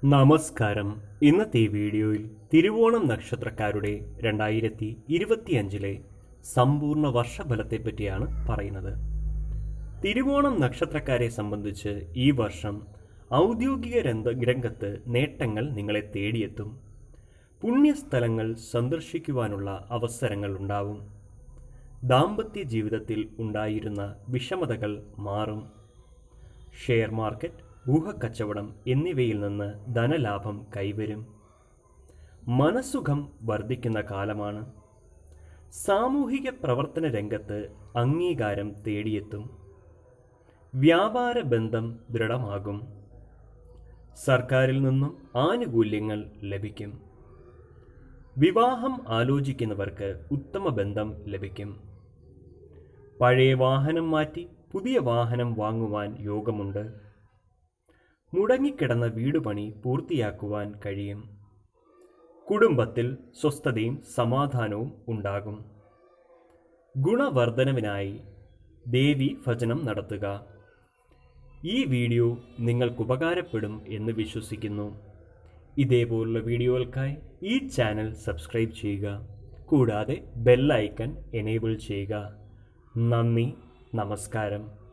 നമസ്കാരം. ഇന്നത്തെ ഈ വീഡിയോയിൽ തിരുവോണം നക്ഷത്രക്കാരുടെ 2025 സമ്പൂർണ്ണ വർഷഫലത്തെപ്പറ്റിയാണ് പറയുന്നത്. തിരുവോണം നക്ഷത്രക്കാരെ സംബന്ധിച്ച് ഈ വർഷം ഔദ്യോഗിക രംഗത്ത് നേട്ടങ്ങൾ നിങ്ങളെ തേടിയെത്തും. പുണ്യസ്ഥലങ്ങൾ സന്ദർശിക്കുവാനുള്ള അവസരങ്ങൾ ഉണ്ടാവും. ദാമ്പത്യ ജീവിതത്തിൽ ഉണ്ടായിരുന്ന വിഷമതകൾ മാറും. ഷെയർ മാർക്കറ്റ്, ഊഹക്കച്ചവടം എന്നിവയിൽ നിന്ന് ധനലാഭം കൈവരും. മനസ്സുഖം വർദ്ധിക്കുന്ന കാലമാണ്. സാമൂഹിക പ്രവർത്തന രംഗത്ത് അംഗീകാരം തേടിയെത്തും. വ്യാപാര ബന്ധം ദൃഢമാകും. സർക്കാരിൽ നിന്നും ആനുകൂല്യങ്ങൾ ലഭിക്കും. വിവാഹം ആലോചിക്കുന്നവർക്ക് ഉത്തമ ബന്ധം ലഭിക്കും. പഴയ വാഹനം മാറ്റി പുതിയ വാഹനം വാങ്ങുവാൻ യോഗമുണ്ട്. മുടങ്ങിക്കിടന്ന വീടുപണി പൂർത്തിയാക്കുവാൻ കഴിയും. കുടുംബത്തിൽ സ്വസ്ഥതയും സമാധാനവും ഉണ്ടാകും. ഗുണവർദ്ധനവിനായി ദേവി ഭജനം നടത്തുക. ഈ വീഡിയോ നിങ്ങൾക്ക് ഉപകാരപ്പെടും എന്ന് വിശ്വസിക്കുന്നു. ഇതേപോലുള്ള വീഡിയോകൾക്കായി ഈ ചാനൽ സബ്സ്ക്രൈബ് ചെയ്യുക. കൂടാതെ ബെൽ ഐക്കൺ എനേബിൾ ചെയ്യുക. നന്ദി, നമസ്കാരം.